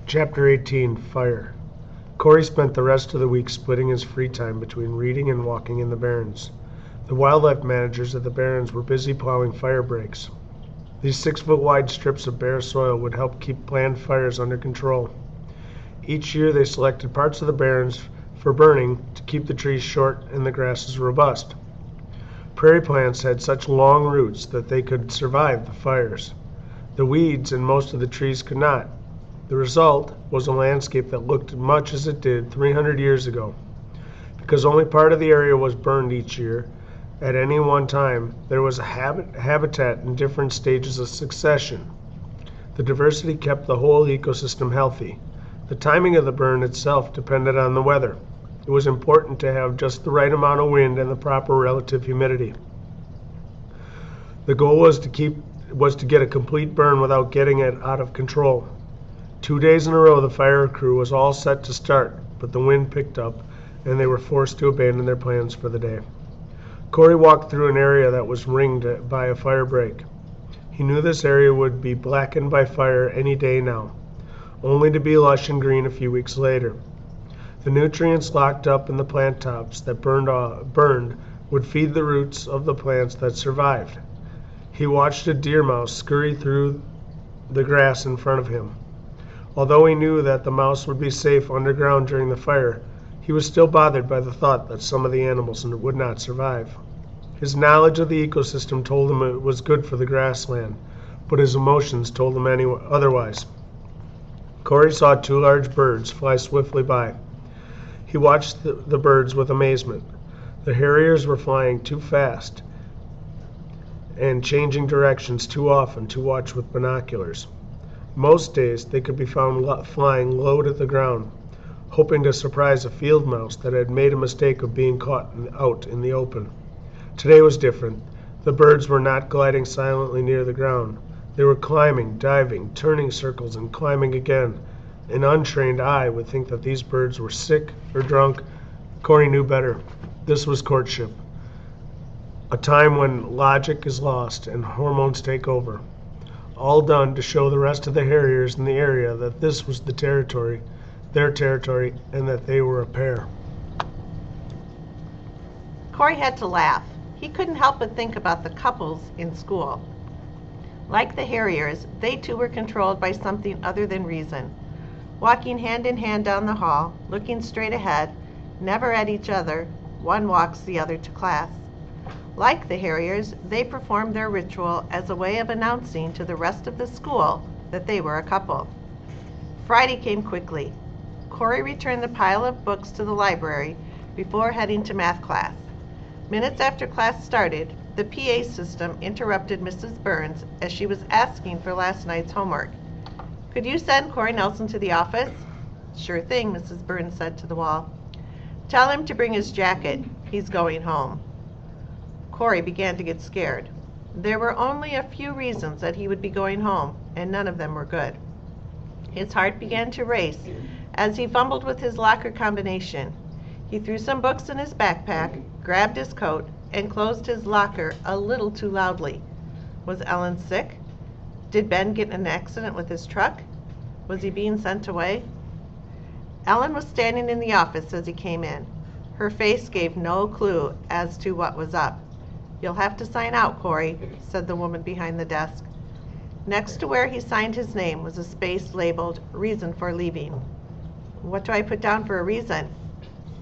Chapter 18, Fire. Corey spent the rest of the week splitting his free time between reading and walking in the Barrens. The wildlife managers at the Barrens were busy plowing fire breaks. These 6-foot wide strips of bare soil would help keep planned fires under control. Each year they selected parts of the Barrens for burning to keep the trees short and the grasses robust. Prairie plants had such long roots that they could survive the fires. The weeds and most of the trees could not. The result was a landscape that looked much as it did 300 years ago. Because only part of the area was burned each year, at any one time, there was a habitat in different stages of succession. The diversity kept the whole ecosystem healthy. The timing of the burn itself depended on the weather. It was important to have just the right amount of wind and the proper relative humidity. The goal was to get a complete burn without getting it out of control. 2 days in a row the fire crew was all set to start, but the wind picked up and they were forced to abandon their plans for the day. Corey walked through an area that was ringed by a fire break. He knew this area would be blackened by fire any day now, only to be lush and green a few weeks later. The nutrients locked up in the plant tops that burned would feed the roots of the plants that survived. He watched a deer mouse scurry through the grass in front of him. Although he knew that the mouse would be safe underground during the fire, he was still bothered by the thought that some of the animals would not survive. His knowledge of the ecosystem told him it was good for the grassland, but his emotions told him otherwise. Corey saw 2 large birds fly swiftly by. He watched the birds with amazement. The harriers were flying too fast and changing directions too often to watch with binoculars. Most days they could be found flying low to the ground, hoping to surprise a field mouse that had made a mistake of being caught out in the open. Today was different. The birds were not gliding silently near the ground. They were climbing, diving, turning circles, and climbing again. An untrained eye would think that these birds were sick or drunk. Corey knew better. This was courtship, a time when logic is lost and hormones take over. All done to show the rest of the harriers in the area that this was their territory, and that they were a pair. Corey had to laugh. He couldn't help but think about the couples in school. Like the harriers, they too were controlled by something other than reason. Walking hand in hand down the hall, looking straight ahead, never at each other, one walks the other to class. Like the harriers, they performed their ritual as a way of announcing to the rest of the school that they were a couple. Friday came quickly. Corey returned the pile of books to the library before heading to math class. Minutes after class started, the PA system interrupted Mrs. Barrens as she was asking for last night's homework. "Could you send Corey Nelson to the office?" "Sure thing," Mrs. Barrens said to the wall. "Tell him to bring his jacket. He's going home." Corey began to get scared. There were only a few reasons that he would be going home, and none of them were good. His heart began to race as he fumbled with his locker combination. He threw some books in his backpack, grabbed his coat, and closed his locker a little too loudly. Was Ellen sick? Did Ben get in an accident with his truck? Was he being sent away? Ellen was standing in the office as he came in. Her face gave no clue as to what was up. "You'll have to sign out, Corey," said the woman behind the desk. Next to where he signed his name was a space labeled "Reason for Leaving." "What do I put down for a reason?"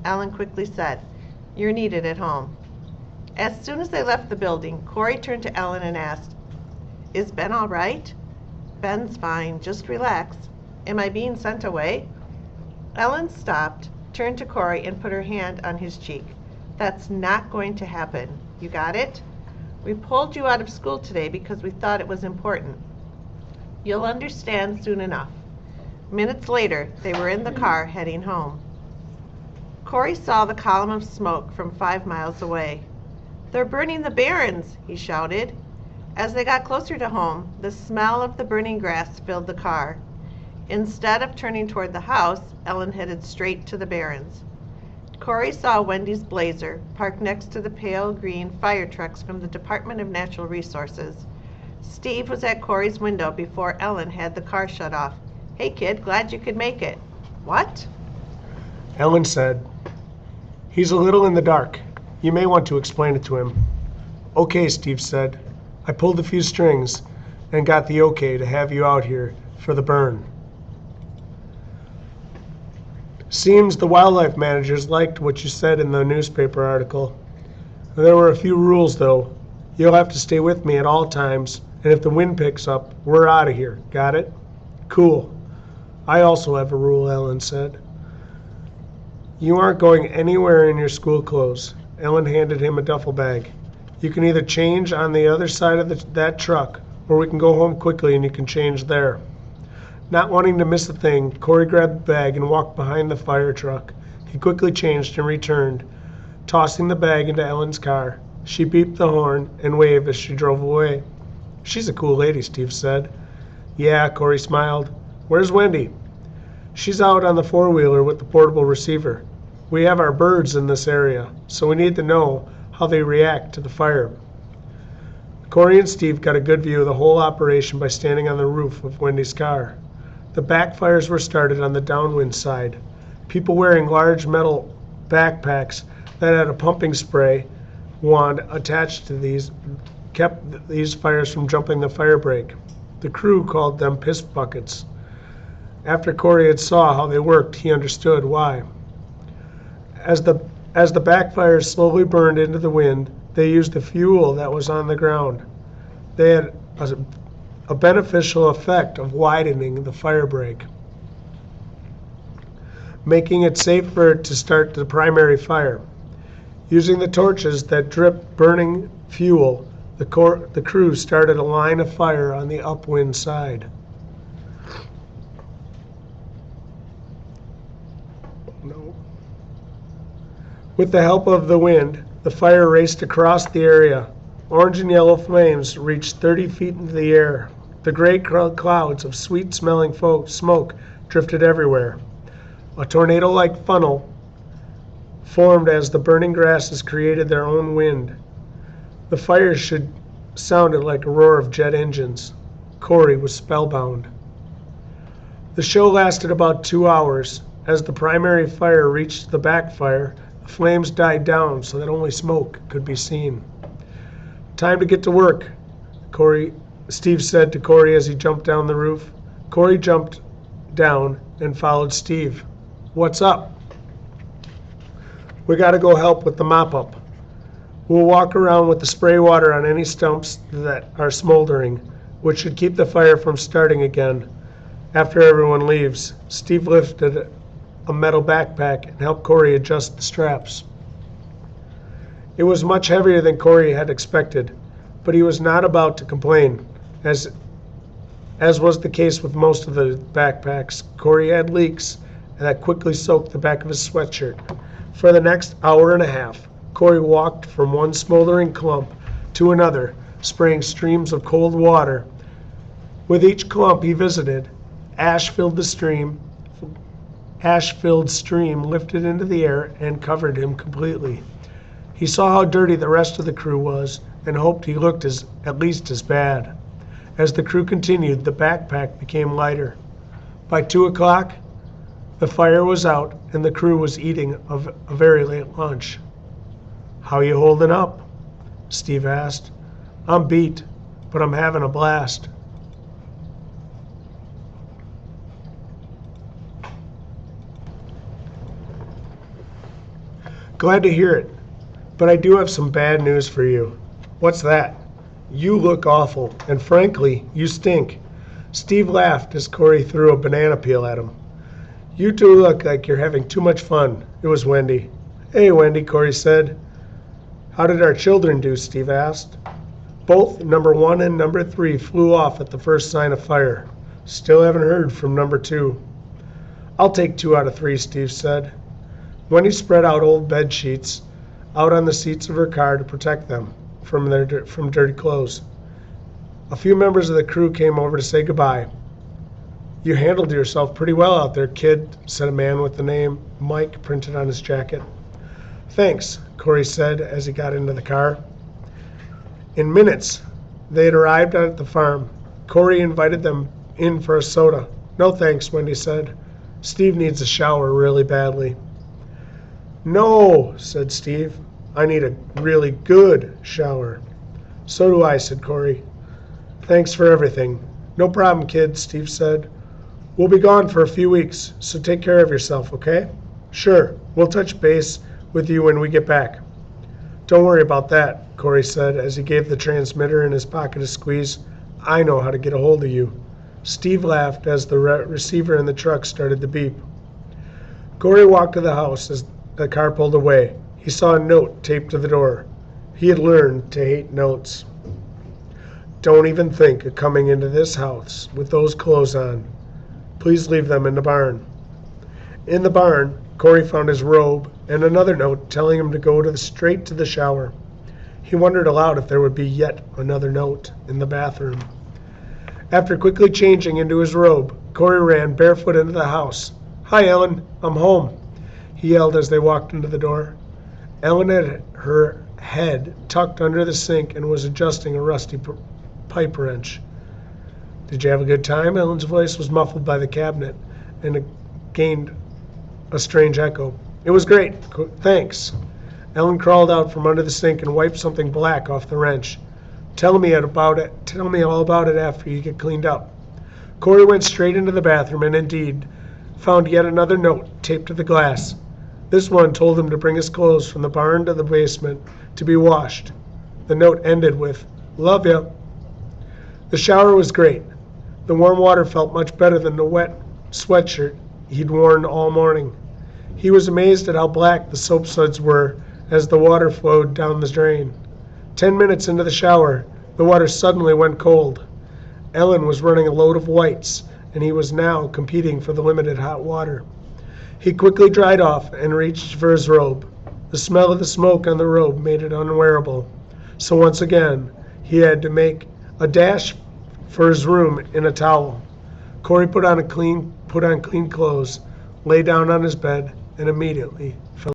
Ellen quickly said, "You're needed at home." As soon as they left the building, Corey turned to Ellen and asked, "Is Ben all right?" "Ben's fine, just relax." "Am I being sent away?" Ellen stopped, turned to Corey, and put her hand on his cheek. "That's not going to happen. You got it? We pulled you out of school today because we thought it was important. You'll understand soon enough." Minutes later, they were in the car heading home. Corey saw the column of smoke from 5 miles away. "They're burning the Barrens," he shouted. As they got closer to home, the smell of the burning grass filled the car. Instead of turning toward the house, Ellen headed straight to the Barrens. Corey saw Wendy's Blazer parked next to the pale green fire trucks from the Department of Natural Resources. Steve was at Corey's window before Ellen had the car shut off. "Hey kid, glad you could make it." "What?" Ellen said, "He's a little in the dark. You may want to explain it to him." "Okay," Steve said. "I pulled a few strings and got the okay to have you out here for the burn." Seems the wildlife managers liked what you said in the newspaper article. There were a few rules, though. You'll have to stay with me at all times, and if the wind picks up, we're out of here. Got it? Cool. I also have a rule, Ellen said. You aren't going anywhere in your school clothes. Ellen handed him a duffel bag. You can either change on the other side of that truck, or we can go home quickly and you can change there. Not wanting to miss a thing, Corey grabbed the bag and walked behind the fire truck. He quickly changed and returned, tossing the bag into Ellen's car. She beeped the horn and waved as she drove away. She's a cool lady, Steve said. Yeah, Corey smiled. Where's Wendy? She's out on the four-wheeler with the portable receiver. We have our birds in this area, so we need to know how they react to the fire. Corey and Steve got a good view of the whole operation by standing on the roof of Wendy's car. The backfires were started on the downwind side. People wearing large metal backpacks that had a pumping spray wand attached to these kept these fires from jumping the fire break. The crew called them piss buckets. After Corey had saw how they worked, he understood why. As the backfires slowly burned into the wind, they used the fuel that was on the ground. They had a beneficial effect of widening the fire break, making it safer to start the primary fire. Using the torches that dripped burning fuel, the crew started a line of fire on the upwind side. With the help of the wind, the fire raced across the area. Orange and yellow flames reached 30 feet into the air. The gray clouds of sweet-smelling smoke drifted everywhere. A tornado-like funnel formed as the burning grasses created their own wind. The fire sounded like a roar of jet engines. Corey was spellbound. The show lasted about 2 hours. As the primary fire reached the backfire, the flames died down so that only smoke could be seen. Time to get to work, Steve said to Corey as he jumped down the roof. Corey jumped down and followed Steve. What's up? We gotta go help with the mop-up. We'll walk around with the spray water on any stumps that are smoldering, which should keep the fire from starting again. After everyone leaves, Steve lifted a metal backpack and helped Corey adjust the straps. It was much heavier than Corey had expected, but he was not about to complain. As was the case with most of the backpacks, Corey had leaks that quickly soaked the back of his sweatshirt. For the next hour and a half, Corey walked from one smoldering clump to another, spraying streams of cold water. With each clump he visited, ash-filled stream lifted into the air and covered him completely. He saw how dirty the rest of the crew was and hoped he looked at least as bad. As the crew continued, the backpack became lighter. By 2 o'clock, the fire was out and the crew was eating a very late lunch. How you holding up? Steve asked. I'm beat, but I'm having a blast. Glad to hear it, but I do have some bad news for you. What's that? You look awful, and frankly, you stink. Steve laughed as Corey threw a banana peel at him. You two look like you're having too much fun. It was Wendy. Hey, Wendy, Corey said. How did our children do? Steve asked. Both number 1 and number 3 flew off at the first sign of fire. Still haven't heard from number 2. I'll take 2 out of 3, Steve said. Wendy spread out old bed sheets out on the seats of her car to protect them from dirty clothes. A few members of the crew came over to say goodbye. You handled yourself pretty well out there, kid, said a man with the name Mike printed on his jacket. Thanks, Corey said as he got into the car. In minutes, they had arrived at the farm. Corey invited them in for a soda. No thanks, Wendy said. Steve needs a shower really badly. No, said Steve. I need a really good shower. So do I, said Corey. Thanks for everything. No problem, kid, Steve said. We'll be gone for a few weeks, so take care of yourself, okay? Sure, we'll touch base with you when we get back. Don't worry about that, Corey said as he gave the transmitter in his pocket a squeeze. I know how to get a hold of you. Steve laughed as the receiver in the truck started to beep. Corey walked to the house as the car pulled away. He saw a note taped to the door. He had learned to hate notes. Don't even think of coming into this house with those clothes on. Please leave them in the barn. In the barn, Corey found his robe and another note telling him to go straight to the shower. He wondered aloud if there would be yet another note in the bathroom. After quickly changing into his robe, Corey ran barefoot into the house. Hi, Ellen. I'm home, he yelled as they walked into the door. Ellen had her head tucked under the sink and was adjusting a rusty pipe wrench. Did you have a good time? Ellen's voice was muffled by the cabinet and it gained a strange echo. It was great. Thanks. Ellen crawled out from under the sink and wiped something black off the wrench. Tell me all about it after you get cleaned up. Corey went straight into the bathroom and indeed found yet another note taped to the glass. This one told him to bring his clothes from the barn to the basement to be washed. The note ended with, Love ya. The shower was great. The warm water felt much better than the wet sweatshirt he'd worn all morning. He was amazed at how black the soap suds were as the water flowed down the drain. 10 minutes into the shower, the water suddenly went cold. Ellen was running a load of whites, and he was now competing for the limited hot water. He quickly dried off and reached for his robe. The smell of the smoke on the robe made it unwearable. So once again, he had to make a dash for his room in a towel. Corey put on clean clothes, lay down on his bed, and immediately fell